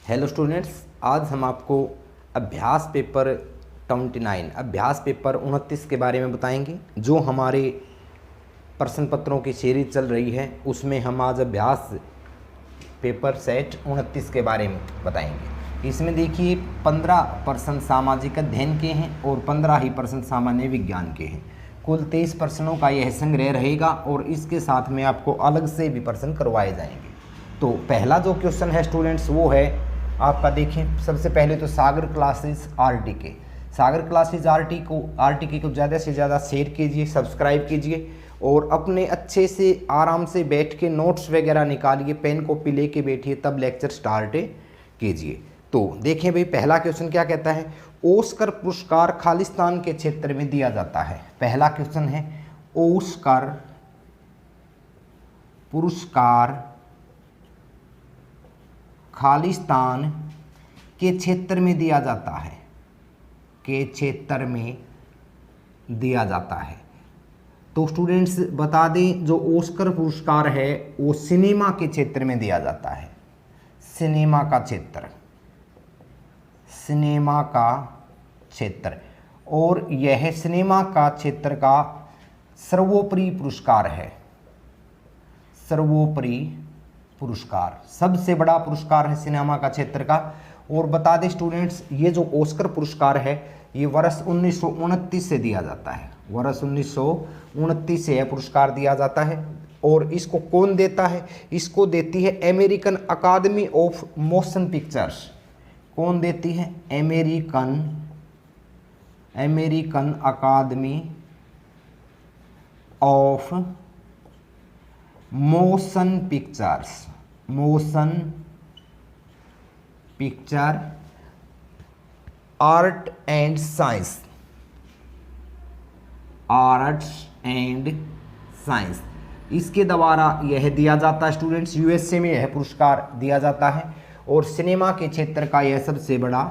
Hello students, आज हम आपको अभ्यास पेपर 29 अभ्यास पेपर 29 के बारे में बताएंगे। जो हमारे प्रश्न पत्रों की सीरीज चल रही है उसमें हम आज अभ्यास पेपर सेट 29 के बारे में बताएंगे। इसमें देखिए 15 प्रश्न सामाजिक अध्ययन के हैं और 15 ही प्रश्न सामान्य विज्ञान के हैं। कुल 23 प्रश्नों का यह संग्रह रहेगा और इसके साथ में आपको अलग से भी प्रश्न करवाए जाएंगे। तो पहला जो क्वेश्चन है स्टूडेंट्स वो है आपका, देखें सबसे पहले तो सागर क्लासेस आरटीके। सागर क्लासेस आरटीके को ज़्यादा से ज़्यादा शेयर कीजिए, सब्सक्राइब कीजिए और अपने अच्छे से आराम से बैठ के नोट्स वगैरह निकालिए, पेन कॉपी लेके बैठिए, तब लेक्चर स्टार्ट कीजिए। तो देखें भाई, पहला क्वेश्चन क्या कहता है, ऑस्कर पुरस्कार खालिस्तान के क्षेत्र में दिया जाता है। पहला क्वेश्चन है ऑस्कर पुरस्कार खालिस्तान के क्षेत्र में दिया जाता है, के क्षेत्र में दिया जाता है। तो स्टूडेंट्स बता दें, जो ऑस्कर पुरस्कार है वो सिनेमा के क्षेत्र में दिया जाता है। सिनेमा का क्षेत्र, सिनेमा का क्षेत्र, और यह सिनेमा का क्षेत्र का सर्वोपरि पुरस्कार है। सर्वोपरि पुरस्कार सबसे बड़ा पुरस्कार है सिनेमा का क्षेत्र का। और बता दें स्टूडेंट्स, ये जो ऑस्कर पुरस्कार है ये वर्ष 1929 से दिया जाता है। वर्ष 1929 से यह पुरस्कार दिया जाता है। और इसको कौन देता है? इसको देती है American Academy of Motion Pictures. कौन देती है? American Academy of Motion Pictures. Motion picture art and science, arts and science, इसके द्वारा यह दिया जाता है स्टूडेंट्स। यूएसए में यह पुरस्कार दिया जाता है और सिनेमा के क्षेत्र का यह सबसे बड़ा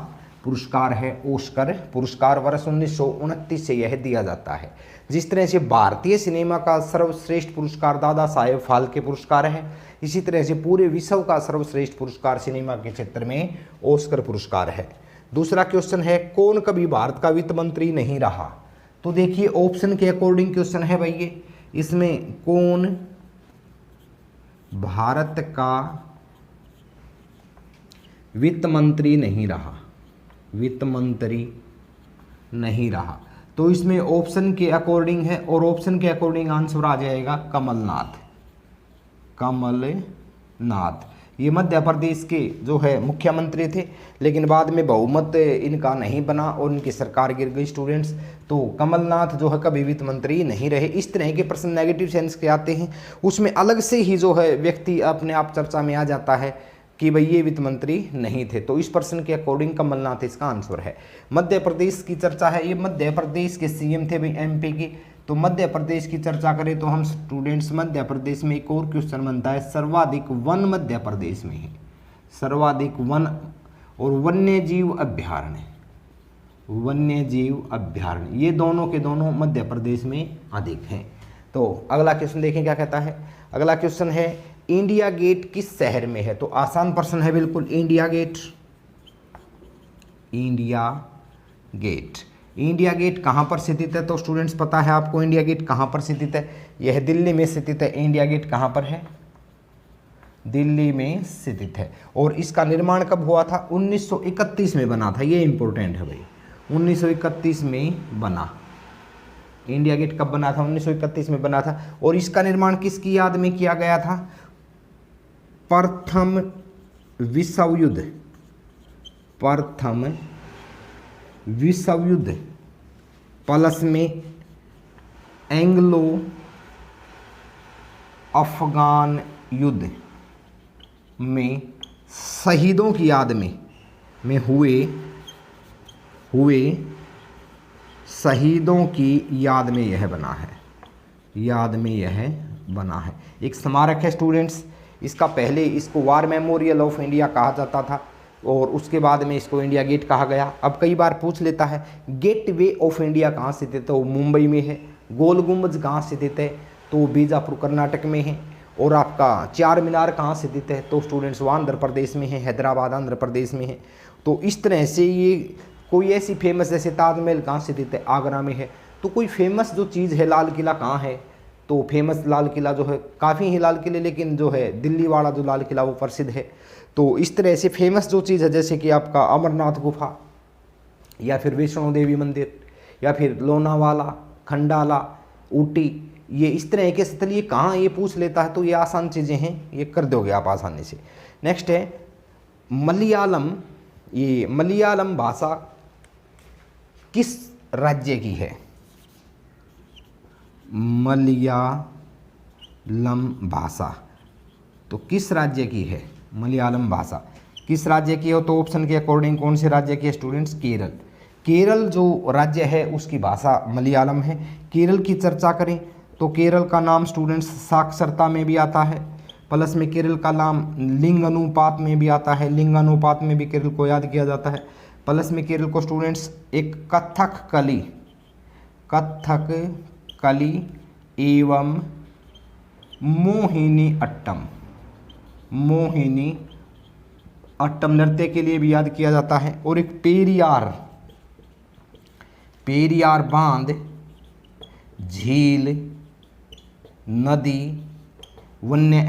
पुरस्कार है ऑस्कर पुरस्कार। वर्ष 1929 से यह दिया जाता है। जिस तरह से भारतीय सिनेमा का सर्वश्रेष्ठ पुरस्कार दादा साहेब फाल्के पुरस्कार है, इसी तरह से पूरे विश्व का सर्वश्रेष्ठ पुरस्कार सिनेमा के क्षेत्र में ऑस्कर पुरस्कार है। दूसरा क्वेश्चन है, कौन कभी भारत का वित्त मंत्री नहीं रहा? तो देखिए ऑप्शन के अकॉर्डिंग क्वेश्चन है भाई ये। इसमें कौन भारत का वित्त मंत्री नहीं रहा? वित्त मंत्री नहीं रहा। तो इसमें ऑप्शन के अकॉर्डिंग है और ऑप्शन के अकॉर्डिंग आंसर आ जाएगा कमलनाथ। कमलनाथ ये मध्य प्रदेश के जो है मुख्यमंत्री थे, लेकिन बाद में बहुमत इनका नहीं बना और इनकी सरकार गिर गई स्टूडेंट्स। तो कमलनाथ जो है कभी वित्त मंत्री नहीं रहे। इस तरह के प्रश्न नेगेटिव सेंस के आते हैं, उसमें अलग से ही जो है व्यक्ति अपने आप चर्चा में आ जाता है कि भाई ये वित्त मंत्री नहीं थे। तो इस प्रश्न के अकॉर्डिंग कमलनाथ इसका आंसर है। मध्य प्रदेश की चर्चा है, ये मध्य प्रदेश के सीएम थे भाई एमपी के। तो मध्य प्रदेश की चर्चा करें तो हम स्टूडेंट्स मध्य प्रदेश में एक और क्वेश्चन बनता है, सर्वाधिक वन मध्य प्रदेश में है। सर्वाधिक वन और वन्य जीव अभ्यारण्य, वन्य जीव अभ्यारण्य, ये दोनों के दोनों मध्य प्रदेश में अधिक हैं। तो अगला क्वेश्चन देखें क्या कहता है। अगला क्वेश्चन है, इंडिया गेट किस शहर में है? तो आसान प्रश्न है बिल्कुल। India Gate, India Gate, India Gate कहाँ पर स्थित है? तो स्टूडेंट्स पता है आपको इंडिया गेट कहाँ पर स्थित है? यह दिल्ली में स्थित है। इंडिया गेट कहाँ पर है? दिल्ली में स्थित है। और इसका निर्माण कब हुआ था? 1931 में बना था। ये इंपॉर्टेंट है भाई, 1931 में बना। इंडिया गेट कब बना था? 1931 में बना था। और इसका निर्माण किसकी याद में किया गया था? प्रथम विश्व युद्ध, प्रथम विश्व युद्ध प्लस में एंग्लो अफगान युद्ध में शहीदों की याद में हुए शहीदों की याद में यह बना है। याद में यह बना है। एक स्मारक है स्टूडेंट्स। इसका पहले इसको वार मेमोरियल ऑफ इंडिया कहा जाता था और उसके बाद में इसको इंडिया गेट कहा गया। अब कई बार पूछ लेता है गेट वे ऑफ इंडिया कहाँ स्थित है? तो वो मुंबई में है। गोल गुंबज कहाँ स्थित है? तो वो बीजापुर कर्नाटक में है। और आपका चार मीनार कहाँ स्थित है, तो स्टूडेंट्स वो आंध्र प्रदेश में है, हैदराबाद आंध्र प्रदेश में है। तो इस तरह से ये कोई ऐसी फेमस, जैसे ताजमहल कहाँ स्थित है, आगरा में है। तो कोई फेमस जो चीज़ है, लाल किला कहाँ है, तो फेमस लाल किला जो है, काफ़ी ही लाल किले, लेकिन जो है दिल्ली वाला जो लाल किला वो प्रसिद्ध है। तो इस तरह से फेमस जो चीज़ है, जैसे कि आपका अमरनाथ गुफा, या फिर वैष्णो देवी मंदिर, या फिर लोनावाला, खंडाला, ऊटी, ये इस तरह के स्थल ये कहाँ, ये पूछ लेता है। तो ये आसान चीज़ें हैं, ये कर दोगे आप आसानी से। नेक्स्ट है मलयालम। ये मलयालम भाषा किस राज्य की है? मलयालम भाषा तो किस राज्य की है? मलयालम भाषा किस राज्य की हो? तो ऑप्शन के अकॉर्डिंग कौन से राज्य की है स्टूडेंट्स? केरल। केरल जो राज्य है उसकी भाषा मलयालम है। केरल की चर्चा करें तो केरल का नाम स्टूडेंट्स साक्षरता में भी आता है, प्लस में केरल का नाम लिंग अनुपात में भी आता है, लिंग अनुपात में भी केरल को याद किया जाता है। प्लस में केरल को स्टूडेंट्स एक कथकली एवं मोहिनी अट्टम नृत्य के लिए भी याद किया जाता है। और एक पेरियार बांध, झील, नदी, वन्य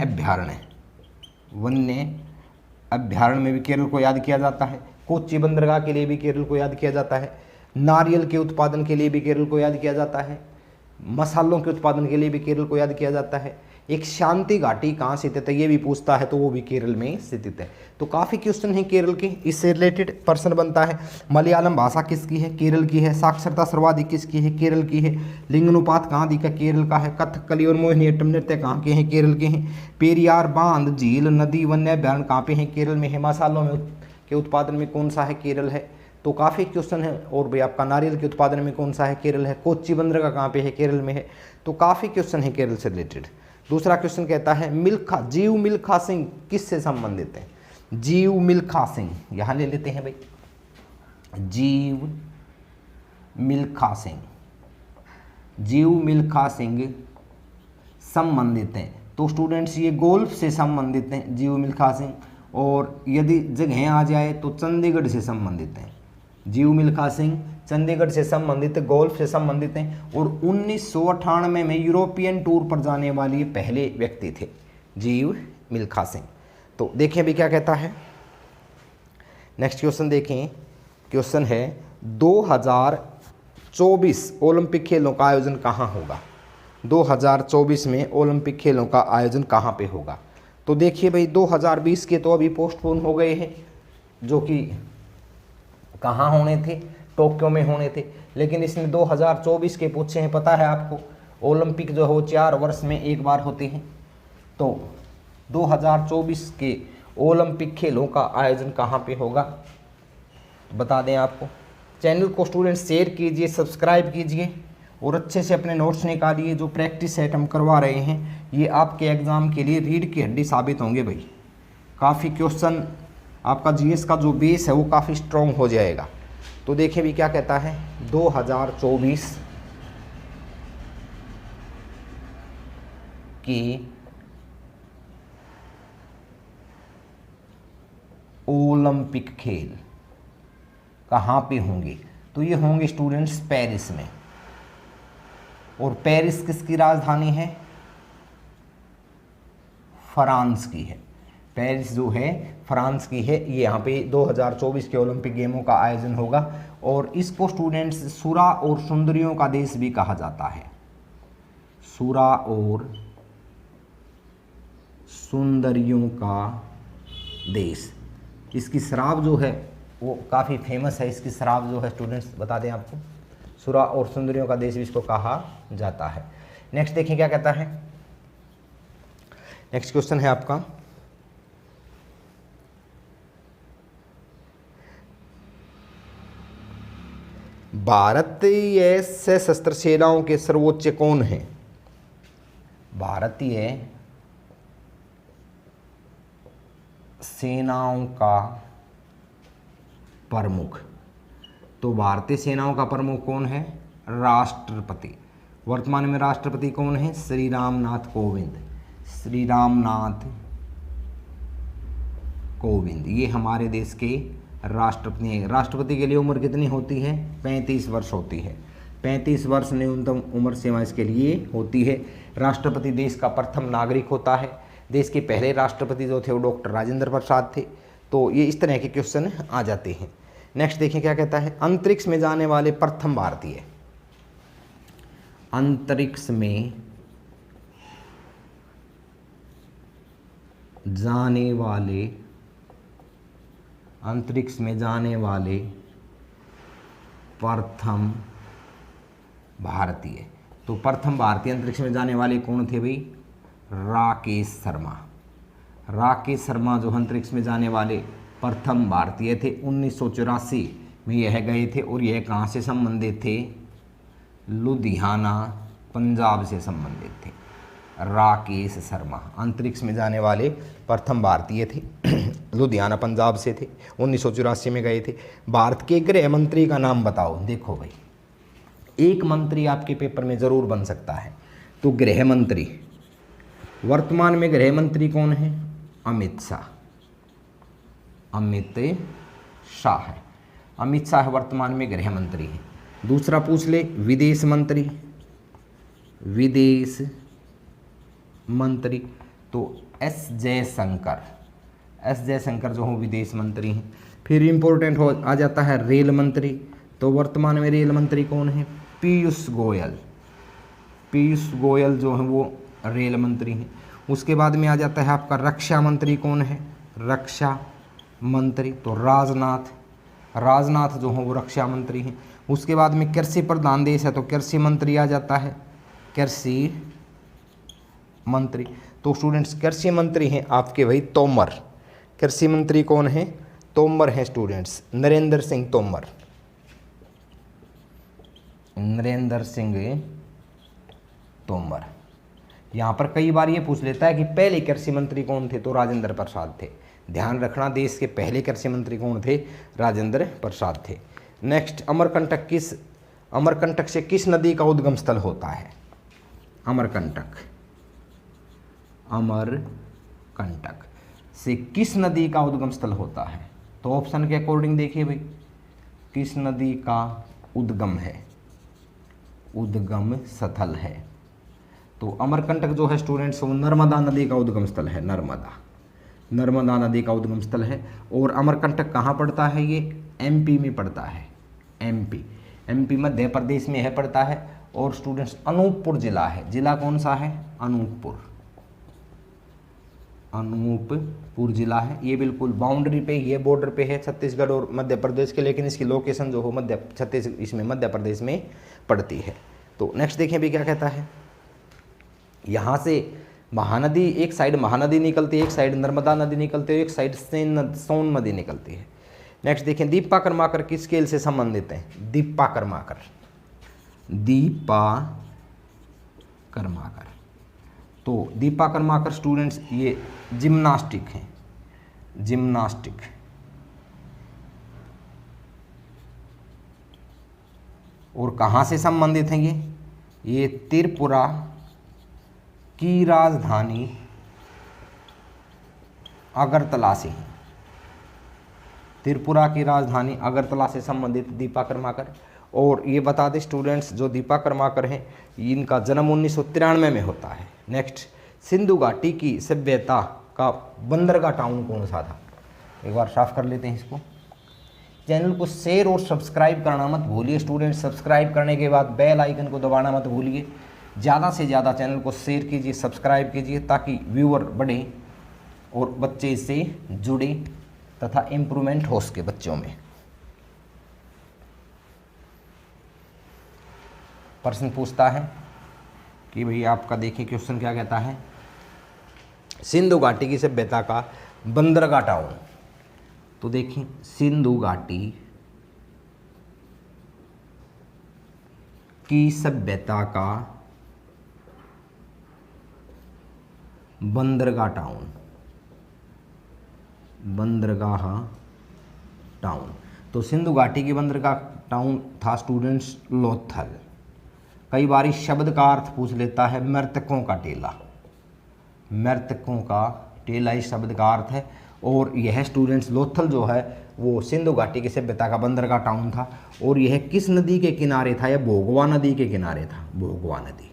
अभ्यारण्य में भी केरल को याद किया जाता है। कोच्चि बंदरगाह के लिए भी केरल को याद किया जाता है। नारियल के उत्पादन के लिए भी केरल को याद किया जाता है। मसालों के उत्पादन के लिए भी केरल को याद किया जाता है। एक शांति घाटी कहाँ स्थित है ये भी पूछता है, तो वो भी केरल में स्थित है। तो काफ़ी क्वेश्चन हैं केरल के, इससे रिलेटेड प्रश्न बनता है। मलयालम भाषा किसकी है? केरल की है। साक्षरता सर्वाधिक किसकी है? केरल की है। लिंगानुपात कहाँ दिखा? केरल का है। कथकली और मोहिनीअट्टम नृत्य कहाँ के हैं? केरल के हैं। पेरियार बांध, झील, नदी, वन्य अभ्यारण्य कहाँ पे हैं? केरल में है। मसालों में के उत्पादन में कौन सा है? केरल है। तो काफ़ी क्वेश्चन है। और भाई आपका नारियल के उत्पादन में कौन सा है? केरल है। कोच्चि बंदरगाह कहाँ पे है? केरल में है। तो काफ़ी क्वेश्चन है केरल से रिलेटेड। दूसरा क्वेश्चन कहता है जीव मिल्खा सिंह किससे संबंधित है? जीव मिल्खा सिंह, यहाँ ले लेते हैं भाई, जीव मिल्खा सिंह संबंधित हैं। तो स्टूडेंट्स ये गोल्फ से संबंधित हैं जीव मिल्खा सिंह, और यदि जगह आ जाए तो चंडीगढ़ से संबंधित हैं। जीव मिल्खा सिंह चंडीगढ़ से संबंधित, गोल्फ से संबंधित हैं, और 1998 में यूरोपियन टूर पर जाने वाले पहले व्यक्ति थे जीव मिल्खा सिंह। तो देखें भी क्या कहता है। नेक्स्ट क्वेश्चन देखें। क्वेश्चन है 2024 ओलंपिक खेलों का आयोजन कहाँ होगा? 2024 में ओलंपिक खेलों का आयोजन कहाँ पे होगा? तो देखिए भाई 2020 के तो अभी पोस्टपोन हो गए हैं, जो कि कहाँ होने थे? टोक्यो में होने थे। लेकिन इसमें 2024 के पूछे हैं। पता है आपको ओलंपिक जो हो 4 वर्ष में एक बार होते हैं। तो 2024 के ओलंपिक खेलों का आयोजन कहाँ पे होगा बता दें आपको। चैनल को स्टूडेंट्स शेयर कीजिए, सब्सक्राइब कीजिए, और अच्छे से अपने नोट्स निकालिए। जो प्रैक्टिस सेट हम करवा रहे हैं ये आपके एग्ज़ाम के लिए रीढ़ की हड्डी साबित होंगे भाई। काफ़ी क्वेश्चन, आपका जीएस का जो बेस है वो काफ़ी स्ट्रॉन्ग हो जाएगा। तो देखिए भी क्या कहता है। 2024 की ओलंपिक खेल कहाँ पे होंगे? तो ये होंगे स्टूडेंट्स पेरिस में। और पेरिस किसकी राजधानी है? फ्रांस की है। पेरिस जो है फ्रांस की है। ये यहाँ पे 2024 के ओलंपिक गेमों का आयोजन होगा। और इसको स्टूडेंट्स सुरा और सुंदरियों का देश भी कहा जाता है। सुरा और सुंदरियों का देश। इसकी शराब जो है वो काफ़ी फेमस है। इसकी शराब जो है स्टूडेंट्स बता दें आपको, सुरा और सुंदरियों का देश भी इसको कहा जाता है। नेक्स्ट देखिए क्या कहता है। नेक्स्ट क्वेश्चन है आपका भारतीय सशस्त्र सेनाओं के सर्वोच्च कौन हैं? भारतीय सेनाओं का प्रमुख। तो भारतीय सेनाओं का प्रमुख कौन है? राष्ट्रपति। वर्तमान में राष्ट्रपति कौन है? श्री रामनाथ कोविंद। श्री रामनाथ कोविंद, ये हमारे देश के राष्ट्रपति हैं। राष्ट्रपति के लिए उम्र कितनी होती है? 35 वर्ष होती है। 35 वर्ष न्यूनतम उम्र सीमा इसके लिए होती है। राष्ट्रपति देश का प्रथम नागरिक होता है। देश के पहले राष्ट्रपति जो थे वो डॉक्टर राजेंद्र प्रसाद थे। तो ये इस तरह के क्वेश्चन आ जाते हैं। नेक्स्ट देखिए क्या कहता है, अंतरिक्ष में जाने वाले प्रथम भारतीय। अंतरिक्ष में जाने वाले, अंतरिक्ष में जाने वाले प्रथम भारतीय। तो प्रथम भारतीय अंतरिक्ष में जाने वाले कौन थे भाई? राकेश शर्मा। राकेश शर्मा जो अंतरिक्ष में जाने वाले प्रथम भारतीय थे। 1984 में यह गए थे और यह कहाँ से संबंधित थे? लुधियाना पंजाब से संबंधित थे। राकेश शर्मा अंतरिक्ष में जाने वाले प्रथम भारतीय थे, लुधियाना पंजाब से थे, 1984 में गए थे। भारत के गृह मंत्री का नाम बताओ। देखो भाई, एक मंत्री आपके पेपर में जरूर बन सकता है। तो गृह मंत्री, वर्तमान में गृह मंत्री कौन है? अमित शाह। अमित शाह है, अमित शाह वर्तमान में गृह मंत्री है। दूसरा पूछ ले, विदेश मंत्री। विदेश मंत्री तो एस जयशंकर। एस जयशंकर जो हो विदेश मंत्री हैं। फिर इम्पोर्टेंट हो आ जाता है रेल मंत्री। तो वर्तमान में रेल मंत्री कौन है? पीयूष गोयल। पीयूष गोयल जो है वो रेल मंत्री हैं। उसके बाद में आ जाता है आपका रक्षा मंत्री कौन है? रक्षा मंत्री तो राजनाथ। राजनाथ जो हो वो रक्षा मंत्री हैं। उसके बाद में कृषि प्रधान देश है तो कृषि मंत्री आ जाता है, कृषि मंत्री। तो स्टूडेंट्स कृषि मंत्री हैं आपके भाई तोमर। कृषि मंत्री कौन है? तोमर हैं स्टूडेंट्स, नरेंद्र सिंह तोमर। नरेंद्र सिंह तोमर। यहाँ पर कई बार ये पूछ लेता है कि पहले कृषि मंत्री कौन थे? तो राजेंद्र प्रसाद थे। ध्यान रखना, देश के पहले कृषि मंत्री कौन थे? राजेंद्र प्रसाद थे। नेक्स्ट, अमरकंटक से किस नदी का उद्गम स्थल होता है? अमरकंटक से किस नदी का उद्गम स्थल होता है? तो ऑप्शन के अकॉर्डिंग देखिए भाई, किस नदी का उद्गम है? उद्गम स्थल है तो अमरकंटक जो है स्टूडेंट्स वो नर्मदा नदी का उद्गम स्थल है। नर्मदा नदी का उद्गम स्थल है। और अमरकंटक कहाँ पड़ता है? ये एमपी में पड़ता है। एमपी मध्य प्रदेश में है पड़ता है। और स्टूडेंट्स अनूपपुर जिला है। जिला कौन सा है? अनूपपुर जिला है। ये बिल्कुल बाउंड्री पे, ये बॉर्डर पे है छत्तीसगढ़ और मध्य प्रदेश के, लेकिन इसकी लोकेशन जो हो मध्य प्रदेश में पड़ती है। तो नेक्स्ट देखें भी क्या कहता है। यहाँ से महानदी, एक साइड महानदी निकलती है, एक साइड नर्मदा नदी निकलती है, एक साइड सोन नदी निकलती है। नेक्स्ट देखें, दीपा कर्माकर किस खेल से संबंधित हैं? दीपा कर्माकर तो दीपा कर्माकर स्टूडेंट्स ये जिम्नास्टिक हैं। और कहाँ से संबंधित हैं ये त्रिपुरा की राजधानी अगरतला से हैं। त्रिपुरा की राजधानी अगरतला से संबंधित दीपा कर्माकर। और ये बता दें स्टूडेंट्स, जो दीपा कर्माकर हैं इनका जन्म 1993 में होता है। नेक्स्ट, सिंधु घाटी की सभ्यता का बंदरगाह टाउन कौन सा था? एक बार साफ कर लेते हैं इसको। चैनल को शेयर और सब्सक्राइब करना मत भूलिए स्टूडेंट्स। सब्सक्राइब करने के बाद बेल आइकन को दबाना मत भूलिए। ज़्यादा से ज़्यादा चैनल को शेयर कीजिए, सब्सक्राइब कीजिए, ताकि व्यूअर बढ़े और बच्चे इससे जुड़े तथा इम्प्रूवमेंट हो सके बच्चों में। प्रश्न पूछता है कि भाई आपका देखिए क्वेश्चन क्या कहता है, सिंधु घाटी की सभ्यता का बंदरगाह टाउन। तो देखिए, सिंधु घाटी की सभ्यता का बंदरगाह टाउन। तो सिंधु घाटी की बंदरगाह टाउन था स्टूडेंट्स लोथल। कई बार इस शब्द का अर्थ पूछ लेता है मृतकों का टीला। मृतकों का, टेलाई शब्द का अर्थ है। और यह स्टूडेंट्स लोथल जो है वो सिंधु घाटी की सभ्यता का बंदरगाह टाउन था। और यह किस नदी के किनारे था? यह भोगवा नदी के किनारे था। भोगवा नदी,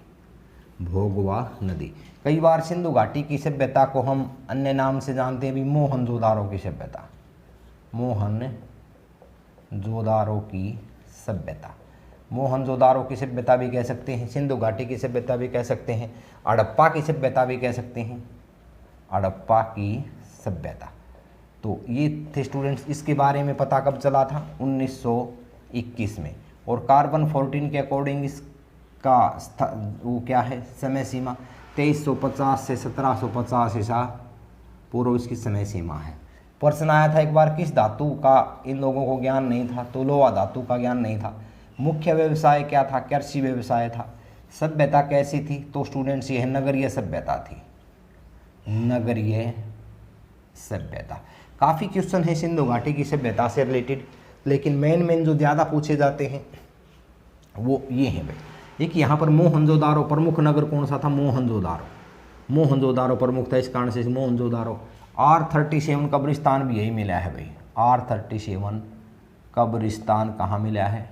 भोगवा नदी। कई बार सिंधु घाटी की सभ्यता को हम अन्य नाम से जानते हैं भी, मोहनजोदारो की सभ्यता, मोहनजोदारो की सभ्यता, मोहनजोदारो की सभ्यता भी कह सकते हैं, सिंधु घाटी की सभ्यता भी कह सकते हैं, हड़प्पा की सभ्यता भी कह सकते हैं, हड़प्पा की सभ्यता। तो ये थे स्टूडेंट्स। इसके बारे में पता कब चला था? 1921 में। और कार्बन 14 के अकॉर्डिंग इसका वो क्या है, समय सीमा 2350 से 1750 ईसा पूर्व इसकी समय सीमा है। प्रश्न आया था एक बार, किस धातु का इन लोगों को ज्ञान नहीं था? तो लोहा धातु का ज्ञान नहीं था। मुख्य व्यवसाय क्या था? कृषि व्यवसाय था। सभ्यता कैसी थी? तो स्टूडेंट्स ये नगरीय सभ्यता थी, नगरीय सभ्यता। काफ़ी क्वेश्चन है सिंधु घाटी की सभ्यता से रिलेटेड, लेकिन मेन जो ज़्यादा पूछे जाते हैं वो ये हैं भाई। एक यहाँ पर मोहनजोदारो प्रमुख नगर कौन सा था? मोहनजोदारो, मोहनजोदारो प्रमुख था, इस कारण से मोहनजोदारो। R37 कब्रिस्तान भी यही मिला है भाई। R37 कब्रिस्तान कहाँ मिला है?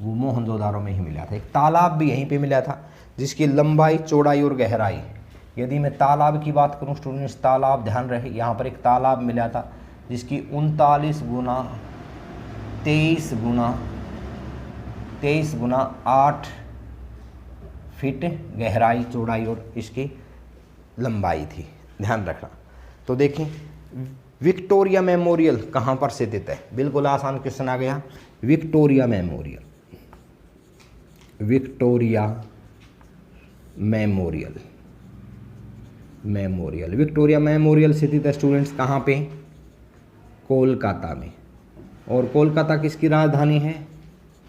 वो मोहनजोदारो में ही मिला था। एक तालाब भी यहीं पे मिला था जिसकी लंबाई, चौड़ाई और गहराई। यदि मैं तालाब की बात करूं स्टूडेंट्स, तालाब ध्यान रहे, यहाँ पर एक तालाब मिला था जिसकी 39 गुना 8 फीट गहराई, चौड़ाई और इसकी लंबाई थी, ध्यान रखना। तो देखें, विक्टोरिया मेमोरियल कहाँ पर स्थित है? बिल्कुल आसान क्वेश्चन आ गया। Victoria memorial, Victoria memorial, memorial, Victoria memorial स्थित है स्टूडेंट्स कहाँ पे? कोलकाता में। और कोलकाता किसकी राजधानी है?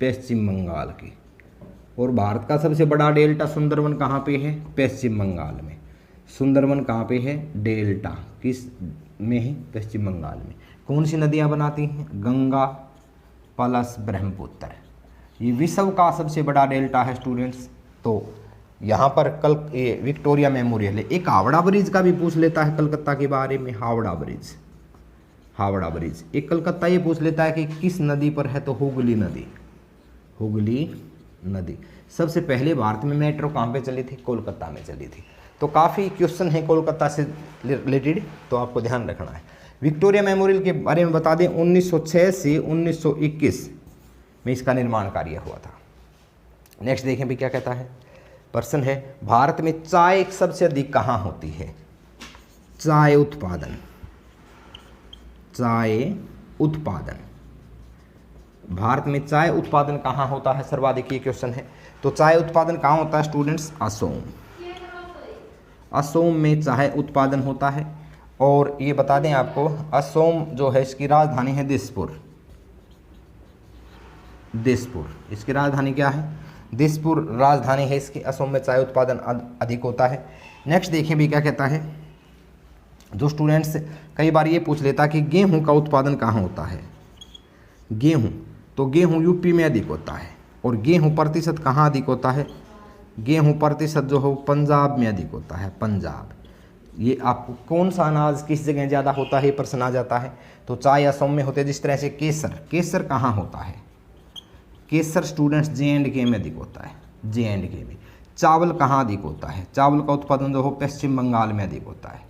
पश्चिम बंगाल की। और भारत का सबसे बड़ा डेल्टा सुंदरवन कहाँ पे है? पश्चिम बंगाल में। सुंदरवन कहाँ पे है? डेल्टा किस में है? पश्चिम बंगाल में। कौन सी नदियाँ बनाती हैं? गंगा प्लस ब्रह्मपुत्र। ये विश्व का सबसे बड़ा डेल्टा है स्टूडेंट्स। तो यहाँ पर कल ये विक्टोरिया मेमोरियल है। एक हावड़ा ब्रिज का भी पूछ लेता है कलकत्ता के बारे में, हावड़ा ब्रिज, हावड़ा ब्रिज। एक कलकत्ता ये पूछ लेता है कि किस नदी पर है? तो हुगली नदी, हुगली नदी। सबसे पहले भारत में मेट्रो कहाँ पे चली थी? कोलकाता में चली थी। तो काफ़ी क्वेश्चन है कोलकाता से रिलेटेड, तो आपको ध्यान रखना है। विक्टोरिया मेमोरियल के बारे में बता दें, 1906 से 1921 में इसका निर्माण कार्य हुआ था। नेक्स्ट देखें भी क्या कहता है। प्रश्न है, भारत में चाय सबसे अधिक कहाँ होती है? चाय उत्पादन, चाय उत्पादन, भारत में चाय उत्पादन कहाँ होता है सर्वाधिक? ये क्वेश्चन है। तो चाय उत्पादन कहाँ होता है स्टूडेंट्स? असोम, असोम में चाय उत्पादन होता है। और ये बता दें आपको, असोम जो है इसकी राजधानी है दिसपुर, दिसपुर इसकी राजधानी क्या है? दिसपुर राजधानी है इसकी। असम में चाय उत्पादन अधिक होता है। नेक्स्ट देखिए भी क्या कहता है। जो स्टूडेंट्स कई बार ये पूछ लेता है कि गेहूं का उत्पादन कहाँ होता है? गेहूं, तो गेहूं यूपी में अधिक होता है। और गेहूं प्रतिशत कहाँ अधिक होता है? गेहूं प्रतिशत जो है पंजाब में अधिक होता है, पंजाब। ये आपको कौन सा अनाज किस जगह ज़्यादा होता है प्रश्न आ जाता है। तो चाय असम में होते हैं। जिस तरह से केसर, केसर कहाँ होता है? केसर स्टूडेंट्स J&K में अधिक होता है, J&K में। चावल कहाँ अधिक होता है? चावल का उत्पादन जो हो पश्चिम बंगाल में अधिक होता है,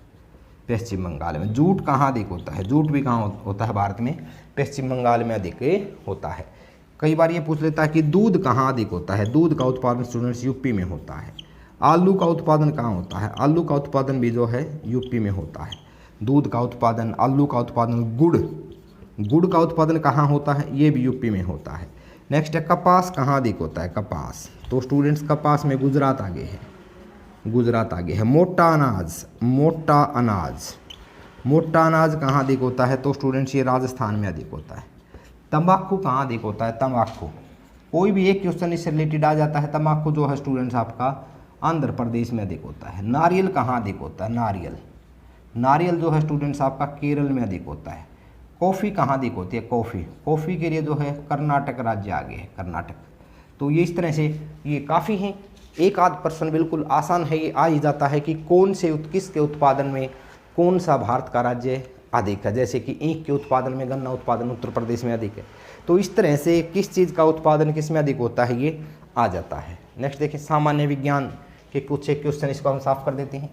पश्चिम बंगाल में। जूट कहाँ अधिक होता है? जूट भी कहाँ होता है भारत में? पश्चिम बंगाल में अधिक होता है। कई बार ये पूछ लेता है कि दूध कहाँ अधिक होता है? दूध का उत्पादन स्टूडेंट्स यूपी में होता है। आलू का उत्पादन कहाँ होता है? आलू का उत्पादन भी जो है यूपी में होता है। दूध का उत्पादन, आलू का उत्पादन, गुड़ का उत्पादन कहाँ होता है? ये भी यूपी में होता है। नेक्स्ट है कपास कहाँ अधिक होता है? कपास, तो स्टूडेंट्स कपास में गुजरात आगे है, गुजरात आगे है। मोटा अनाज, मोटा अनाज, मोटा अनाज कहाँ अधिक होता है? तो स्टूडेंट्स ये राजस्थान में अधिक होता है। तंबाकू कहाँ अधिक होता है? तंबाकू, कोई भी एक क्वेश्चन इससे रिलेटेड आ जाता है। तंबाकू जो है स्टूडेंट्स आपका आंध्र प्रदेश में अधिक होता है। नारियल कहाँ अधिक होता है? नारियल, नारियल जो है स्टूडेंट्स आपका केरल में अधिक होता है। कॉफ़ी कहाँ अधिक होती है? कॉफ़ी, कॉफ़ी के लिए जो है कर्नाटक राज्य आगे है, कर्नाटक। तो ये इस तरह से ये काफ़ी हैं। एक आध प्रश्न बिल्कुल आसान है, ये आ ही जाता है कि किसके उत्पादन में कौन सा भारत का राज्य अधिक है। जैसे कि ईंख के उत्पादन में गन्ना उत्पादन उत्तर प्रदेश में अधिक है, तो इस तरह से किस चीज़ का उत्पादन किस में अधिक होता है ये आ जाता है। नेक्स्ट देखिए सामान्य विज्ञान के कुछ एक क्वेश्चन, इसको हम साफ कर देते हैं।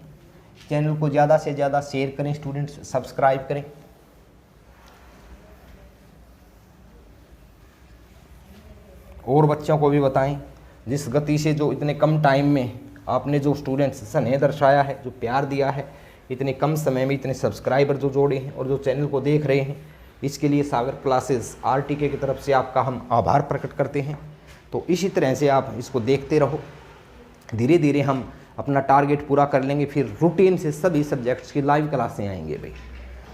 चैनल को ज़्यादा से ज़्यादा शेयर करें स्टूडेंट्स, सब्सक्राइब करें। और बच्चों को भी बताएं, जिस गति से जो इतने कम टाइम में आपने जो स्टूडेंट्स स्नेह दर्शाया है, जो प्यार दिया है, इतने कम समय में इतने सब्सक्राइबर जो जोड़े हैं और जो चैनल को देख रहे हैं, इसके लिए सागर क्लासेस RTK की तरफ से आपका हम आभार प्रकट करते हैं। तो इसी तरह से आप इसको देखते रहो, धीरे धीरे हम अपना टारगेट पूरा कर लेंगे, फिर रूटीन से सभी सब्जेक्ट्स की लाइव क्लासें आएंगे भाई।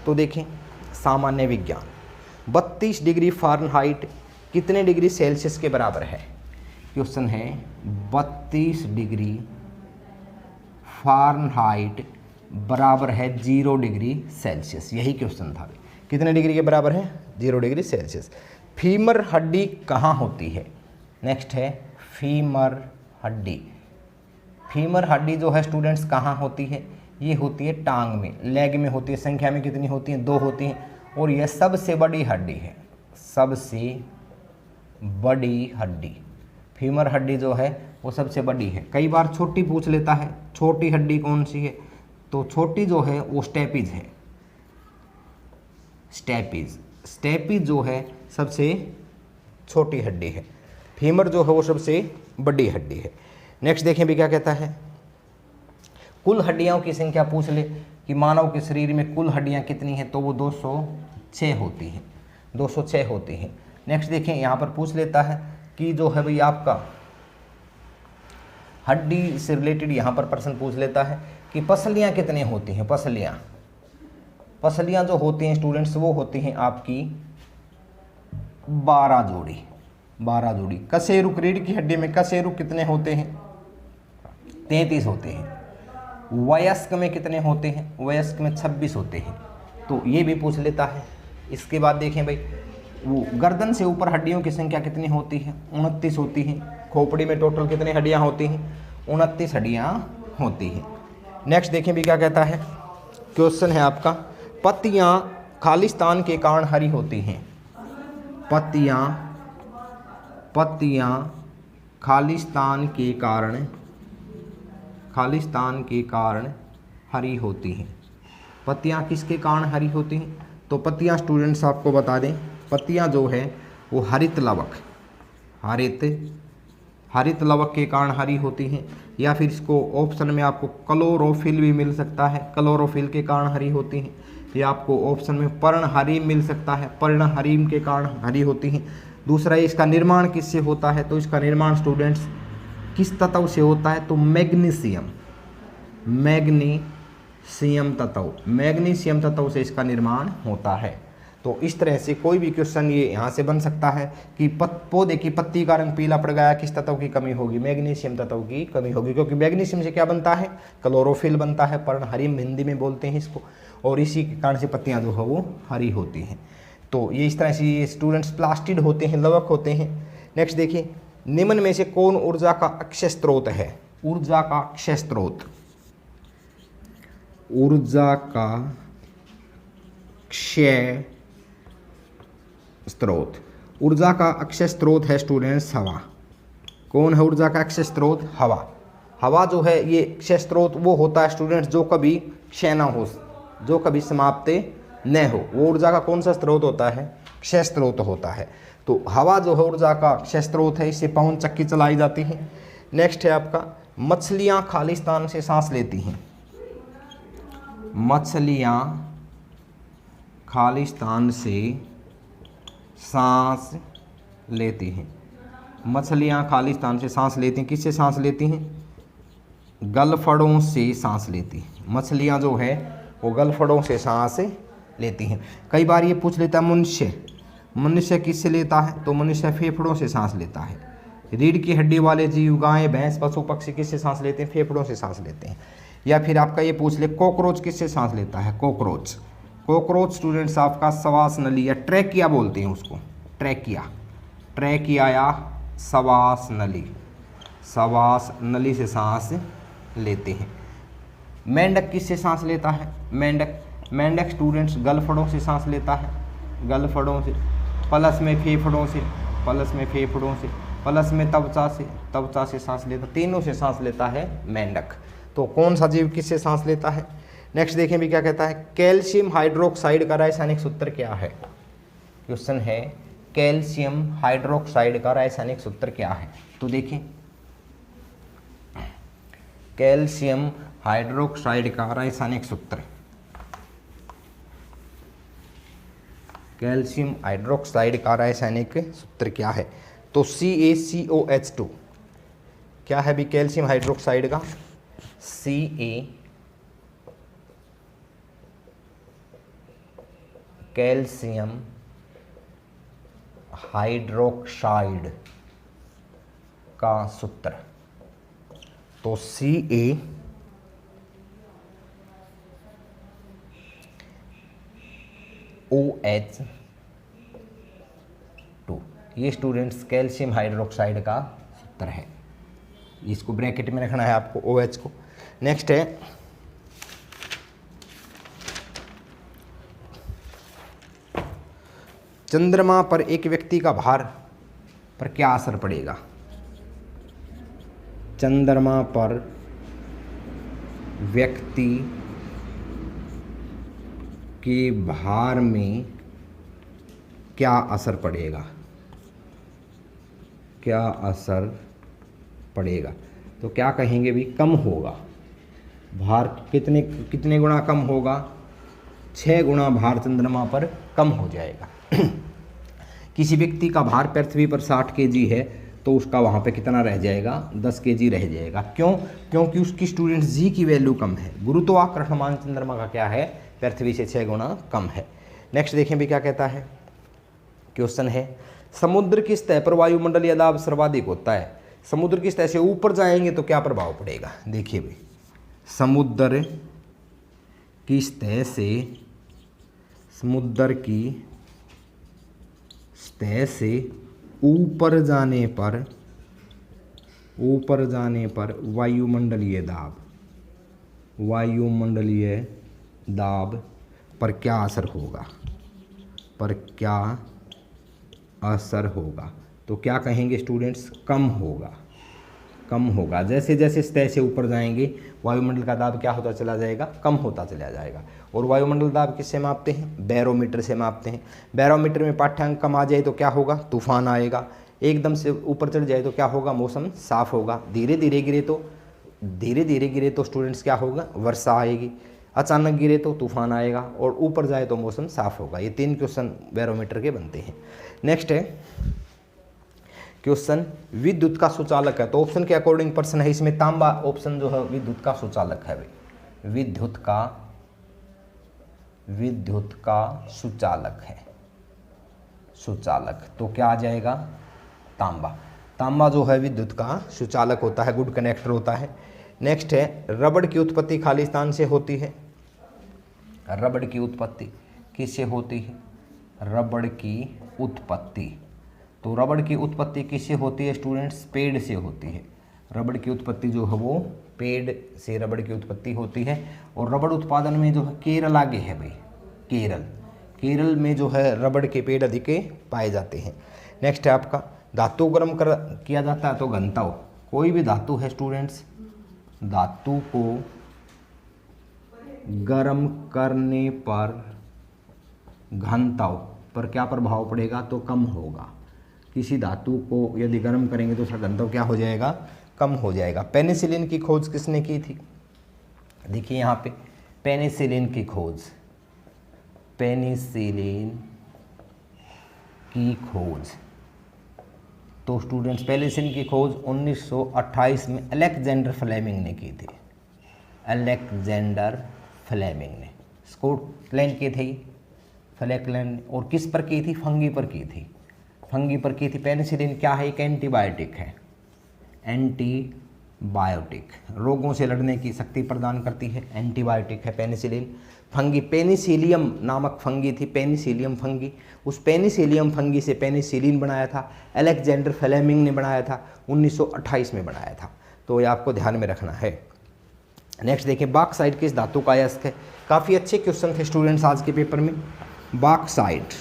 तो देखें सामान्य विज्ञान, 32 डिग्री फ़ारेनहाइट कितने डिग्री सेल्सियस के बराबर है। क्वेश्चन है 32 डिग्री फ़ारेनहाइट बराबर है 0 डिग्री सेल्सियस, यही क्वेश्चन था। कितने डिग्री के बराबर है, 0 डिग्री सेल्सियस। फीमर हड्डी कहाँ होती है। नेक्स्ट है फीमर हड्डी। फीमर हड्डी जो है स्टूडेंट्स कहाँ होती है, ये होती है टांग में, लेग में होती है। संख्या में कितनी होती हैं, 2 होती हैं, और यह सबसे बड़ी हड्डी है, सबसे बड़ी हड्डी। फीमर हड्डी जो है वो सबसे बड़ी है। कई बार छोटी पूछ लेता है, छोटी हड्डी कौन सी है, तो छोटी जो है वो स्टेपिज है, स्टेपिज जो है सबसे छोटी हड्डी है, फीमर जो है वो सबसे बड़ी हड्डी है। नेक्स्ट देखें भी क्या कहता है, कुल हड्डियों की संख्या पूछ ले कि मानव के शरीर में कुल हड्डियां कितनी हैं, तो वो 206 होती हैं, 206 होती हैं। नेक्स्ट देखें यहाँ पर पूछ लेता है कि जो है भाई आपका हड्डी से रिलेटेड यहाँ पर प्रश्न पूछ लेता है कि पसलियाँ कितने होती हैं। पसलियाँ जो होती हैं स्टूडेंट्स वो होती हैं आपकी 12 जोड़ी। कशेरुक, रीढ़ की हड्डी में कशेरुक कितने होते हैं, 33 होते हैं। वयस्क में कितने होते हैं, वयस्क में 26 होते हैं, तो ये भी पूछ लेता है। इसके बाद देखें भाई वो गर्दन से ऊपर हड्डियों की संख्या कितनी होती है, 29 होती हैं। खोपड़ी में टोटल कितनी हड्डियाँ होती हैं, 29 हड्डियाँ होती हैं। नेक्स्ट देखें भी क्या कहता है, क्वेश्चन है आपका, पत्तियाँ खालिस्तान के कारण हरी होती हैं। पत्तियाँ खालिस्तान के कारण हरी होती हैं। पत्तियाँ किसके कारण हरी होती हैं, तो पत्तियाँ स्टूडेंट्स आपको बता दें, पत्तियाँ जो है वो हरित लवक के कारण हरी होती हैं, या फिर इसको ऑप्शन में आपको क्लोरोफिल भी मिल सकता है, क्लोरोफिल के कारण हरी होती हैं, या आपको ऑप्शन में पर्णहरिम मिल सकता है, पर्णहरिम के कारण हरी होती हैं। दूसरा इसका निर्माण किससे होता है, तो इसका निर्माण स्टूडेंट्स किस तत्व से होता है, तो मैग्नीशियम तत्व से इसका निर्माण होता है। तो इस तरह से कोई भी क्वेश्चन ये यहाँ से बन सकता है कि पौधे की पत्ती का रंग पीला पड़ गया, किस तत्व की कमी होगी, मैग्नीशियम तत्व की कमी होगी, क्योंकि मैग्नीशियम से क्या बनता है, क्लोरोफिल बनता है, पर्णहरिम हिंदी में बोलते हैं इसको, और इसी के कारण से पत्तियाँ जो है वो हरी होती हैं। तो ये इस तरह से ये स्टूडेंट्स प्लास्टिड होते हैं, लवक होते हैं। नेक्स्ट देखिए, निम्न में से कौन ऊर्जा का अक्षय स्रोत है। ऊर्जा का अक्षय स्रोत अक्षय स्रोत है स्टूडेंट्स हवा। कौन है ऊर्जा का अक्षय स्रोत, हवा जो है ये अक्षय स्रोत वो होता है स्टूडेंट्स जो कभी क्षय ना हो, जो कभी समाप्त न हो, वो ऊर्जा का कौन सा स्रोत होता है, अक्षय स्रोत होता है। तो हवा जो है ऊर्जा का अक्षय स्रोत है, इससे पवन चक्की चलाई जाती है। नेक्स्ट है आपका, मछलियाँ खालिस्तान से सांस लेती हैं। मछलियाँ खालिस्तान से सांस लेती हैं। मछलियाँ खालिस्तान से सांस लेती हैं, किससे सांस लेती हैं, गलफड़ों से सांस लेती हैं। मछलियाँ जो है वो गलफड़ों से सांस लेती हैं। कई बार ये पूछ लेता है मनुष्य किससे लेता है, तो मनुष्य फेफड़ों से सांस लेता है। रीढ़ की हड्डी वाले जीव, गाय भैंस पशु पक्षी किससे सांस लेते हैं, फेफड़ों से सांस लेते हैं। या फिर आपका ये पूछ ले कॉकरोच किससे सांस लेता है, कॉकरोच स्टूडेंट्स आपका श्वास नली या ट्रैकिया बोलते हैं उसको, ट्रैकिया या श्वास नली शाबाश, नली से सांस लेते हैं। मेंढक किससे सांस लेता है? मेंढक स्टूडेंट्स गलफड़ों से सांस लेता है, गलफड़ों से, प्लस में फेफड़ों से, प्लस में फेफड़ों से, प्लस में त्वचा से सांस लेता, तीनों से सांस लेता है मेंढक। तो कौन सा जीव किससे सांस लेता है? नेक्स्ट देखें भी क्या कहता है, कैल्शियम हाइड्रोक्साइड का रासायनिक सूत्र क्या है? क्वेश्चन है कैल्शियम हाइड्रोक्साइड का रासायनिक सूत्र क्या है? तो देखें कैल्शियम हाइड्रोक्साइड का रासायनिक सूत्र, कैल्शियम हाइड्रोक्साइड का रासायनिक सूत्र क्या है? तो CaCO2 क्या है भी कैल्शियम हाइड्रोक्साइड का? कैल्शियम हाइड्रोक्साइड का सूत्र, तो CaOH, ये स्टूडेंट्स कैल्शियम हाइड्रोक्साइड का सूत्र है। इसको ब्रैकेट में रखना है आपको, OH को। नेक्स्ट है चंद्रमा पर एक व्यक्ति का भार पर क्या असर पड़ेगा? चंद्रमा पर व्यक्ति के भार में क्या असर पड़ेगा? क्या असर पड़ेगा? तो क्या कहेंगे भी? कम होगा। भार कितने गुना कम होगा? 6 गुना भार चंद्रमा पर कम हो जाएगा। किसी व्यक्ति का भार पृथ्वी पर 60 kg है तो उसका वहाँ पे कितना रह जाएगा? 10 kg रह जाएगा। क्यों? क्योंकि उसकी स्टूडेंट्स जी की वैल्यू कम है। गुरुत्वाकर्षण मान चंद्रमा का क्या है? पृथ्वी से 6 गुना कम है। नेक्स्ट देखें भी क्या कहता है। क्वेश्चन है समुद्र की सतह पर वायुमंडलीय दाब सर्वाधिक होता है। समुद्र की सतह से ऊपर जाएंगे तो क्या प्रभाव पड़ेगा? देखिए भाई, समुद्र की सतह से ऊपर जाने पर वायुमंडलीय दाब पर क्या असर होगा? तो क्या कहेंगे स्टूडेंट्स? कम होगा। जैसे जैसे सतह से ऊपर जाएंगे वायुमंडल का दाब क्या होता चला जाएगा? कम होता चला जाएगा। और वायुमंडल दाब किससे मापते हैं? बैरोमीटर से मापते हैं। बैरोमीटर में पाठ्यांक कम आ जाए तो क्या होगा? तूफान आएगा। एकदम से ऊपर चढ़ जाए तो क्या होगा? मौसम साफ होगा। धीरे धीरे गिरे तो स्टूडेंट्स क्या होगा? वर्षा आएगी। अचानक गिरे तो तूफान आएगा, और ऊपर जाए तो मौसम साफ होगा। ये 3 क्वेश्चन बैरोमीटर के बनते हैं। नेक्स्ट है क्वेश्चन विद्युत का सुचालक है। तो ऑप्शन के अकॉर्डिंग प्रश्न है, इसमें तांबा ऑप्शन जो है विद्युत का सुचालक है भाई। विद्युत का सुचालक तो क्या आ जाएगा? तांबा जो है विद्युत का सुचालक होता है, गुड कनेक्टर होता है। नेक्स्ट है रबड़ की उत्पत्ति खालिस्तान से होती है। रबड़ की उत्पत्ति किससे होती है? रबड़ की उत्पत्ति, तो रबड़ की उत्पत्ति किससे होती है स्टूडेंट्स? पेड़ से होती है। रबड़ की उत्पत्ति जो है वो पेड़ से रबड़ की उत्पत्ति होती है। और रबड़ उत्पादन में जो है केरल आगे है भाई। केरल में जो है रबड़ के पेड़ अधिक पाए जाते हैं। नेक्स्ट है आपका धातु गर्म किया जाता है तो घनत्व। कोई भी धातु है स्टूडेंट्स, धातु को गर्म करने पर घनत्व पर क्या प्रभाव पड़ेगा? तो कम होगा। किसी धातु को यदि गर्म करेंगे तो उसका घनत्व क्या हो जाएगा? कम हो जाएगा। पेनिसिलिन की खोज किसने की थी? देखिए यहाँ पे पेनिसिलिन की खोज तो स्टूडेंट्स पेनिसिलिन की खोज 1928 में अलेक्जेंडर फ्लेमिंग ने की थी। अलेक्जेंडर फ्लेमिंग ने स्कॉटलैंड की थी फ्लैकलैंड। और किस पर की थी? फंगी पर की थी। पेनिसिलिन क्या है? एक एंटीबायोटिक है। एंटीबायोटिक बायोटिक, रोगों से लड़ने की शक्ति प्रदान करती है, एंटीबायोटिक है पेनिसिलिन। फंगी, पेनिसिलियम नामक फंगी थी, पेनिसिलियम फंगी, उस पेनिसिलियम फंगी से पेनिसिलिन बनाया था, अलेक्जेंडर फ्लेमिंग ने बनाया था, 1928 में बनाया था। तो ये आपको ध्यान में रखना है। नेक्स्ट देखिए, बॉक्साइट किस धातु का अयस्क है? काफ़ी अच्छे क्वेश्चन थे स्टूडेंट्स आज के पेपर में। बॉक्साइट,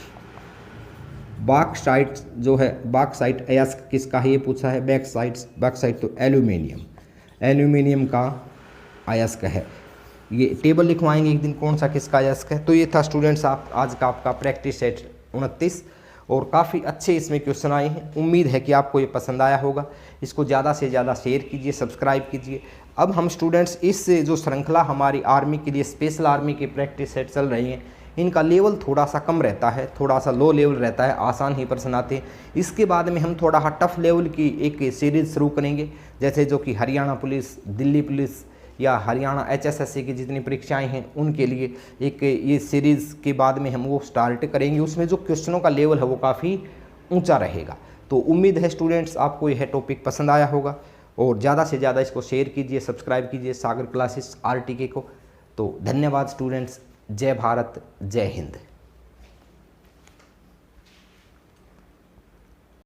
बॉक्साइट जो है, बॉक्साइट अयस्क किसका है ये पूछा है। बॉक्साइट तो एल्यूमिनियम, एल्यूमिनियम का अयस्क है। ये टेबल लिखवाएंगे एक दिन कौन सा किसका अयस्क है। तो ये था स्टूडेंट्स आप आज का आपका प्रैक्टिस सेट 29, और काफ़ी अच्छे इसमें क्वेश्चन आए हैं। उम्मीद है कि आपको ये पसंद आया होगा। इसको ज़्यादा से ज़्यादा शेयर कीजिए, सब्सक्राइब कीजिए। अब हम स्टूडेंट्स इस जो श्रृंखला हमारी आर्मी के लिए, स्पेशल आर्मी के प्रैक्टिस सेट चल रही हैं, इनका लेवल थोड़ा सा कम रहता है, थोड़ा सा लो लेवल रहता है, आसान ही प्रश्न आते हैं। इसके बाद में हम थोड़ा टफ लेवल की एक सीरीज़ शुरू करेंगे, जैसे जो कि हरियाणा पुलिस, दिल्ली पुलिस या हरियाणा HSSC की जितनी परीक्षाएं हैं उनके लिए एक ये सीरीज़ के बाद में हम वो स्टार्ट करेंगे। उसमें जो क्वेश्चनों का लेवल है वो काफ़ी ऊंचा रहेगा। तो उम्मीद है स्टूडेंट्स आपको यह टॉपिक पसंद आया होगा, और ज़्यादा से ज़्यादा इसको शेयर कीजिए, सब्सक्राइब कीजिए सागर क्लासेस RTK को। तो धन्यवाद स्टूडेंट्स, जय भारत, जय हिंद।